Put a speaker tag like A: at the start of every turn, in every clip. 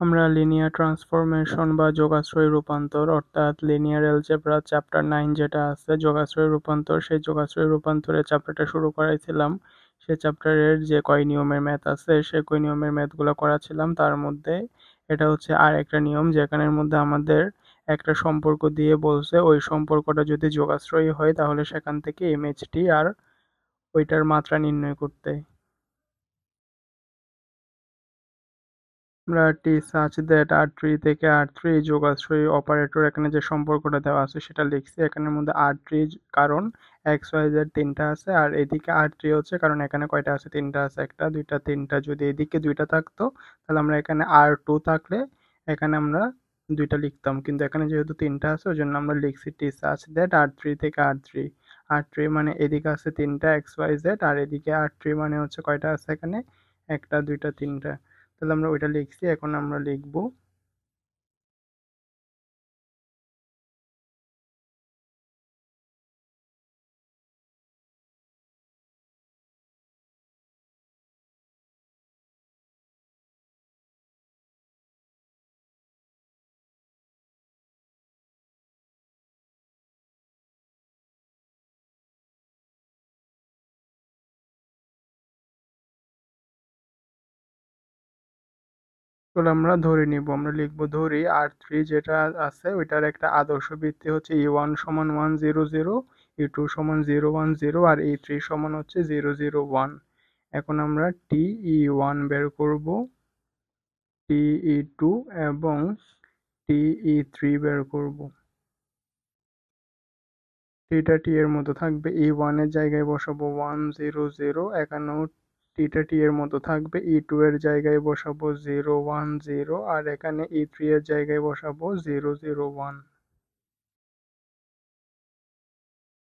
A: আমরা linear transformation বা যোগাশ্রয়ী রূপান্তর অর্থাৎ লিনিয়ার অ্যালজেব্রা চ্যাপ্টার 9 যেটা আছে যোগাশ্রয়ী রূপান্তর, সেই যোগাশ্রয়ী রূপান্তরের চ্যাপ্টারটা শুরু করাইছিলাম। সেই চ্যাপ্টারের যে কয় নিয়মের ম্যাথ আছে সেই কয় নিয়মের ম্যাথগুলো করাছিলাম। তার মধ্যে এটা হচ্ছে আর একটা নিয়ম যেখানের মধ্যে আমাদের একটা সম্পর্ক দিয়ে বলছে ওই সম্পর্কটা যদি যোগাশ্রয়ী হয় তাহলে সেখান থেকে এমএইচটি আর ওইটার মাত্রা নির্ণয় করতে। আমরা টি সাচ দ্যাট R3 থেকে R3 যোগাশ্রয়ী অপারেটর এখানে যে সম্পর্কটা দেওয়া আছে সেটা লিখছি। এখানের মধ্যে R3 কারণ XYZ তিনটা আছে আর এদিকে R3 হচ্ছে কারণ এখানে কয়টা আছে তিনটা আছে, একটা দুইটা তিনটা। যদি এদিকে দুইটা থাকতো তাহলে আমরা এখানে R2 থাকলে এখানে আমরা দুইটা লিখতাম, কিন্তু এখানে যেহেতু তিনটা আছে ওই জন্য আমরা লিখছি টি সাচ দ্যাট R3 থেকে R3। R3 মানে এদিকে আছে তিনটা XYZ আর এদিকে R3 মানে হচ্ছে কয়টা আছে এখানে একটা দুইটা তিনটা। তাহলে আমরা ওইটা লিখছি, এখন আমরা লিখবো তাহলে আমরা ধরে নিব, আমরা লিখবো ধরি R3 যেটা আছে ওইটার একটা আদর্শ ভিত্তি হচ্ছে E1 সমান 100, E2 সমান 010 আর E3 সমান হচ্ছে 001। এখন আমরা TE1 বের করব, TE2 এবং TE3 বের করব। টিটা টি এর মতো থাকবে, E1 এর জায়গায় বসাবো 100, এখানেও টিটা টি এর মতো থাকবে, E2 এর জায়গায় বসাবো 010 আর এখানে E3 এর জায়গায় বসাবো 001।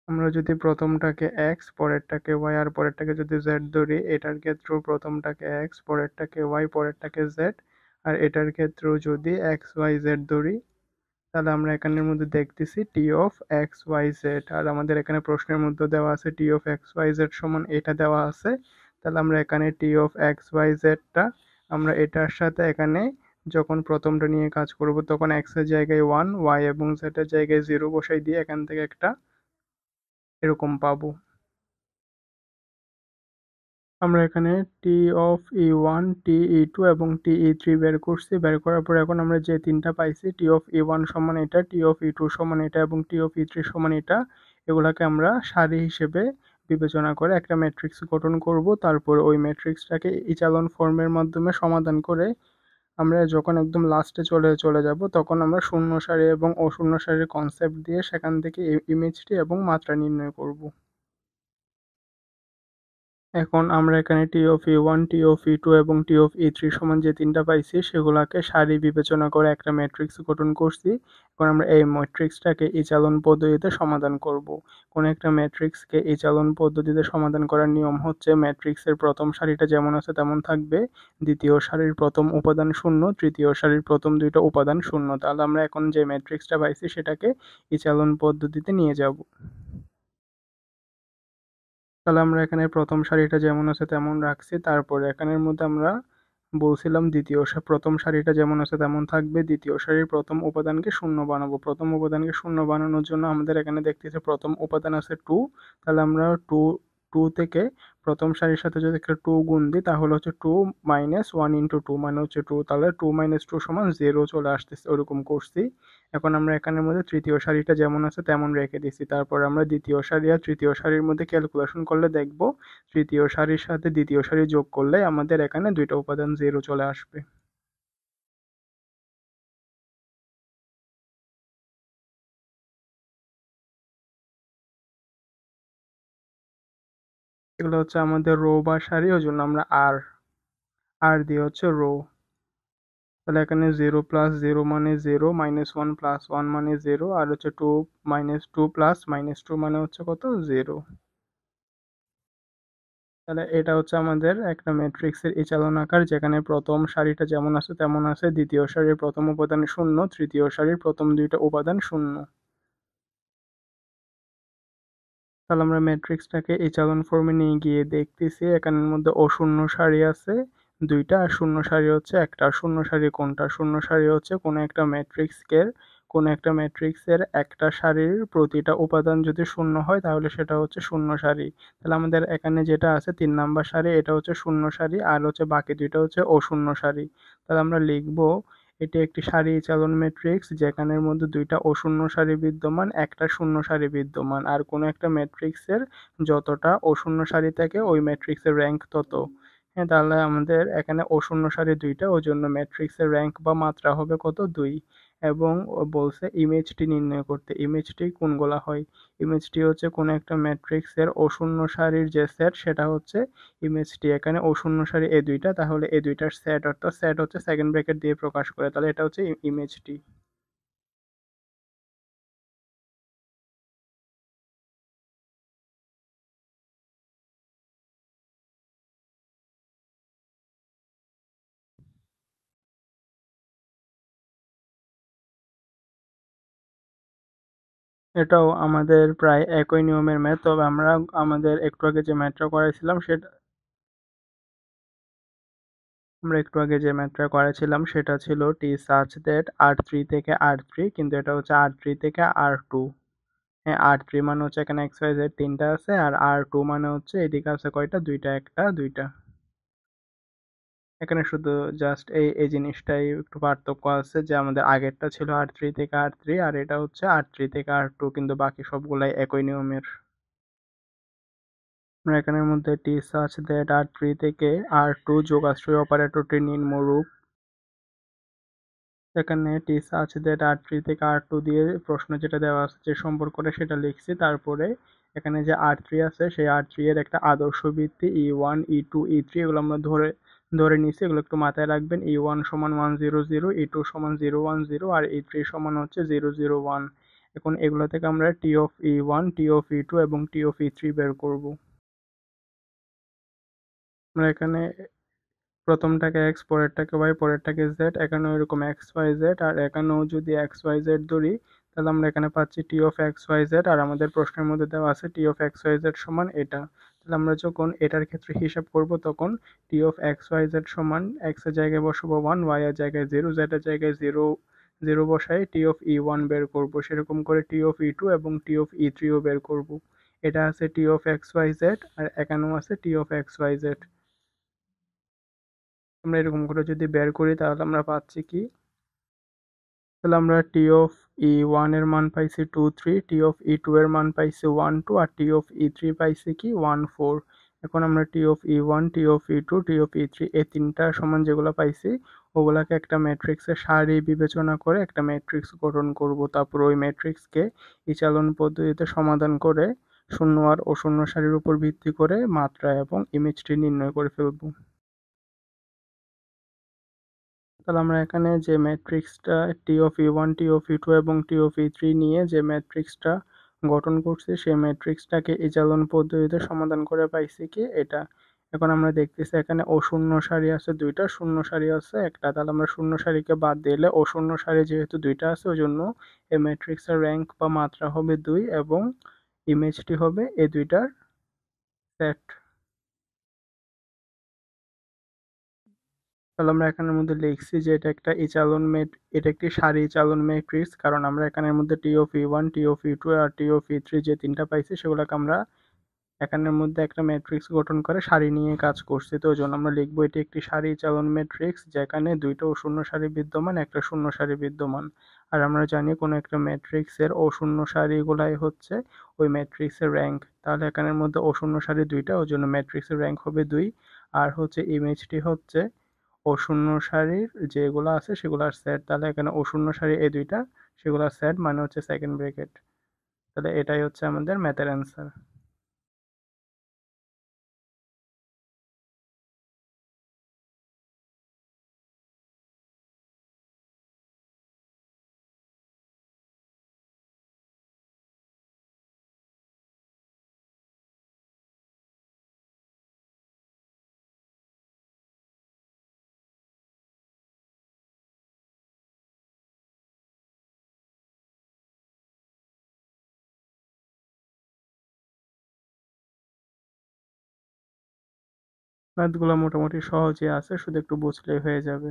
A: আমরা যদি প্রথমটাকে x পরেরটাকে y আর পরেরটাকে যদি z ধরি, এটার ক্ষেত্রেও প্রথমটাকে x পরেরটাকে y পরেরটাকে z আর এটার ক্ষেত্রেও যদি x y z ধরি তাহলে আমরা এখানের মধ্যে দেখতেছি T of x Y Z আর আমাদের এখানে প্রশ্নের মধ্যে দেওয়া আছে T of x Y Z সমান এটা দেওয়া আছে। তাহলে আমরা এখানে টি অফ এক্স ওয়াই জেডটা আমরা এটার সাথে এখানে যখন প্রথমটা নিয়ে কাজ করব তখন এক্স এর জায়গায় 1 ওয়াই এবং জেড এর জায়গায় 0 বসাই দিয়ে এখান থেকে একটা এরকম পাবো। আমরা এখানে টি অফ E1 TE2 এবং TE3 বের করছি, বের করার পর এখন আমরা যে তিনটা পাইছি টি অফ E1 সমান এটা, টি অফ E2 সমান এটা এবং টি অফ E3 সমান এটা, এগুলাকে আমরা সারি হিসেবে বিবেচনা করে একটা ম্যাট্রিক্স গঠন করব। তারপর ওই ম্যাট্রিক্সটাকে ইচালন ফর্মের মাধ্যমে সমাধান করে আমরা যখন একদম লাস্টে চলে চলে যাব তখন আমরা শূন্য সারি এবং অশূন্য সারির কনসেপ্ট দিয়ে সেখান থেকে ইমেজটি এবং মাত্রা নির্ণয় করব। এখন আমরা এখানে টি of E1 T of E2 এবং টি অফ E3 সমান যে তিনটা পাইছি সেগুলাকে সারি বিবেচনা করে একটা ম্যাট্রিক্স গঠন করছি। এখন আমরা এই ম্যাট্রিক্সটাকে ইচালন পদ্ধতিতে সমাধান করব। কোন একটা ম্যাট্রিক্সকে ইচালন পদ্ধতিতে সমাধান করার নিয়ম হচ্ছে ম্যাট্রিক্সের প্রথম সারিটা যেমন আছে তেমন থাকবে, দ্বিতীয় সারির প্রথম উপাদান শূন্য, তৃতীয় সারির প্রথম দুইটা উপাদান শূন্য। তাহলে আমরা এখন যে ম্যাট্রিক্সটা পাইছি সেটাকে ইচালন পদ্ধতিতে নিয়ে যাব। তাহলে আমরা এখানে প্রথম সারিটা যেমন আছে তেমন রাখছি, তারপরে এখানের মধ্যে আমরা বলছিলাম প্রথম সারিটা যেমন আছে তেমন থাকবে, দ্বিতীয় সারির প্রথম উপাদানকে শূন্য বানাবো। প্রথম উপাদানকে শূন্য বানানোর জন্য আমাদের এখানে দেখতেছি প্রথম উপাদান আছে 2, তাহলে আমরা 2 থেকে প্রথম সারির সাথে যদি একটা 2 গুণ দিই তাহলে হচ্ছে 2 মাইনাস 1 ইন্টু 2 মানে হচ্ছে 2, তাহলে 2 মাইনাস 2 সমান 0 চলে আসতেছে, ওরকম করছি। এখন আমরা এখানের মধ্যে তৃতীয় সারিটা যেমন আছে তেমন রেখে দিছি, তারপর আমরা দ্বিতীয় সারি আর তৃতীয় সারির মধ্যে ক্যালকুলেশন করলে দেখব তৃতীয় সারির সাথে দ্বিতীয় সারি যোগ করলে আমাদের এখানে দুইটা উপাদান 0 চলে আসবে। এগুলো হচ্ছে আমাদের রো বা সারি, ওই জন্য আমরা আর আর দিয়ে হচ্ছে রো। তাহলে এখানে 0 + 0 মানে 0, -1 + 1 মানে 0 আর হচ্ছে 2 - 2 + -2 মানে হচ্ছে কত 0। তাহলে এটা হচ্ছে আমাদের একটা ম্যাট্রিক্সের এচালন আকার যেখানে প্রথম সারিটা যেমন আছে তেমন আছে, দ্বিতীয় সারির প্রথম উপাদান শূন্য, তৃতীয় সারির প্রথম দুইটা উপাদান শূন্য। তাহলে আমরা ম্যাট্রিক্সটাকে এচালন ফর্মে নিয়ে গিয়ে দেখতেছি এখানের মধ্যে অশূন্য সারি আছে, দুইটা আর শূন্য সারি হচ্ছে একটা। আর শূন্য সারি কোনটা? শূন্য সারি হচ্ছে কোনো একটা ম্যাট্রিক্সের একটা সারির প্রতিটা উপাদান যদি শূন্য হয় তাহলে সেটা হচ্ছে শূন্য সারি। তাহলে আমাদের এখানে যেটা আছে 3 নাম্বার সারি, এটা হচ্ছে শূন্য সারি, আর হচ্ছে বাকি দুইটা হচ্ছে অশূন্য সারি। তাহলে আমরা লিখব এটি একটি সারি চালন ম্যাট্রিক্স যেখানের মধ্যে দুইটা অশূন্য সারি বিদ্যমান, একটা শূন্য সারি বিদ্যমান। আর কোনো একটা ম্যাট্রিক্সের যতটা অশূন্য সারি থাকে ওই ম্যাট্রিক্সের র্যাঙ্ক তত। হ্যাঁ, তাহলে আমাদের এখানে অশূন্য সারি দুইটা, ওই জন্য ম্যাট্রিক্সের র্যাঙ্ক বা মাত্রা হবে কত? 2। এবং ও বলছে ইমেজটি নির্ণয় করতে। ইমেজটি কোনগুলা হয়? ইমেজটি হচ্ছে কোনো একটা ম্যাট্রিক্সের অশূন্য সারির যে সেট সেটা হচ্ছে ইমেজটি। এখানে অশূন্য সারি এই দুইটা, তাহলে এই দুইটার সেট, অর্থাৎ সেট হচ্ছে সেকেন্ড ব্র্যাকেট দিয়ে প্রকাশ করে, তাহলে এটা হচ্ছে ইমেজটি। এটাও আমাদের প্রায় একই নিয়মের ম্যাথ, তবে আমাদের একটু আগে যে ম্যাথটা করাইছিলাম সেটা আমরা একটু আগে যে ম্যাথটা করেছিলাম সেটা ছিল টি সাচ দ্যাট R3 থেকে R3, কিন্তু এটা হচ্ছে R3 থেকে R2। হ্যাঁ, R3 মানে হচ্ছে এখানে এক্স ওয়াই জেড তিনটা আছে, আর R2 মানে হচ্ছে এদিকে আছে কয়টা? দুইটা, একটা দুইটা। এখানে শুধু জাস্ট এই জিনিসটাই একটু পার্থক্য আছে যে আমাদের আগেরটা ছিল R3 থেকে R3 আর এটা হচ্ছে R3 থেকে R2, কিন্তু বাকি সবগুলাই একই নিয়মের। আমরা এখানের মধ্যে টি সাচ দ্যাট R3 থেকে R2 যোগ আশ্রয় অপারেটরটি নিম্নরূপ। এখানে টি সাচ দ্যাট R3 থেকে R2 দিয়ে প্রশ্ন যেটা দেওয়া আছে যে সম্পর্কটা সেটা লিখছি। তারপরে এখানে যে R3 আছে সেই R3 এর একটা আদর্শ ভিত্তি E1 E2 E3 এগুলো আমরা ধরে ধরে নিছি, এগুলো একটু মাথায় রাখবেন। E1 সমান 100, E2 সমান 010 আর E3 সমান হচ্ছে 001। এখন এগুলো থেকে আমরা T of E1, T of E2 এবং টি অফ E3 বের করব। আমরা এখানে প্রথমটাকে এক্স, পরেরটাকে ওয়াই, পরেরটাকে জেড, এখানেও এরকম এক্স ওয়াই জেড, আর এখানেও যদি এক্স ওয়াই জেড ধরি তাহলে আমরা এখানে পাচ্ছি T of x Y Z, আর আমাদের প্রশ্নের মধ্যে দেওয়া আছে T of x Y Z সমান এটা। তাহলে আমরা যখন এটার ক্ষেত্রে হিসাব করব তখন T of x Y Z সমান এক্স এর জায়গায় বসাবো 1, ওয়াই এর জায়গায় 0, জেড এর জায়গায় 0 0 বসাই টি অফ E1 বের করব। সেরকম করে টি অফ E2 এবং টি অফ E3ও বের করব। এটা আছে T of x Y Z, আর এখানেও আছে T of x Y Z. আমরা এরকম করে যদি বের করি তাহলে আমরা পাচ্ছি কি? তাহলে আমরা টি অফ E1 এর মান পাইছি 2 3, টি অফ E2 এর মান পাইছি 1 2, আর টি অফ E3 পাইছি কি 1 4। এখন আমরা T of E1, T of E2, T of E3 এই তিনটা সমান যেগুলো পাইছি ওগুলাকে একটা ম্যাট্রিক্সের সারি বিবেচনা করে একটা ম্যাট্রিক্স গঠন করব। তারপর ওই ম্যাট্রিক্সকে ইচালন পদ্ধতিতে সমাধান করে শূন্য আর অশূন্য সারির উপর ভিত্তি করে মাত্রা এবং ইমেজটি নির্ণয় করে ফেলব। তাহলে আমরা এখানে যে ম্যাট্রিক্সটা টি of E1, T of E2 এবং টি অফ E3 নিয়ে যে ম্যাট্রিক্সটা গঠন করছি সেই ম্যাট্রিক্সটাকে ইজালন পদ্ধতিতে সমাধান করে পাইছি কি এটা। এখন আমরা দেখতেছি এখানে অশূন্য সারি আছে দুইটা, শূন্য সারি আছে একটা, তাহলে আমরা শূন্য সারিকে বাদ দিলে অশূন্য সারি যেহেতু দুইটা আছে ওই জন্য এই ম্যাট্রিক্সের র্যাঙ্ক বা মাত্রা হবে 2 এবং ইমেজটি হবে এই দুইটার সেট। তাহলে আমরা এখানের মধ্যে লিখছি যে এটা একটি সারি চালন ম্যাট্রিক্স, কারণ আমরা এখানের মধ্যে T of E1, T of E2 আর টি অফ E3 যে তিনটা পাইছি সেগুলোকে আমরা এখানের মধ্যে একটা ম্যাট্রিক্স গঠন করে সারি নিয়ে কাজ করছি। তো ওই জন্য আমরা লিখবো এটি একটি সারি চালন ম্যাট্রিক্স যেখানে দুইটা অশূন্য সারি বিদ্যমান, একটা শূন্য সারি বিদ্যমান। আর আমরা জানি কোনো একটা ম্যাট্রিক্সের অশূন্য সারিগুলাই হচ্ছে ওই ম্যাট্রিক্সের র্যাঙ্ক। তাহলে এখানের মধ্যে অশূন্য সারি দুইটা, ওই জন্য ম্যাট্রিক্সের র্যাঙ্ক হবে 2। আর হচ্ছে ইমেজটি হচ্ছে অশূন্য সারির যেগুলো আছে সেগুলোর সেট। তাহলে এখানে অশূন্য সারি এই দুইটা, সেগুলোর সেট মানে হচ্ছে সেকেন্ড ব্র্যাকেট। তাহলে এটাই হচ্ছে আমাদের ম্যাথের অ্যান্সার। ম্যাথগুলো মোটামুটি সহজই আছে, শুধু একটু বুঝলেই হয়ে যাবে।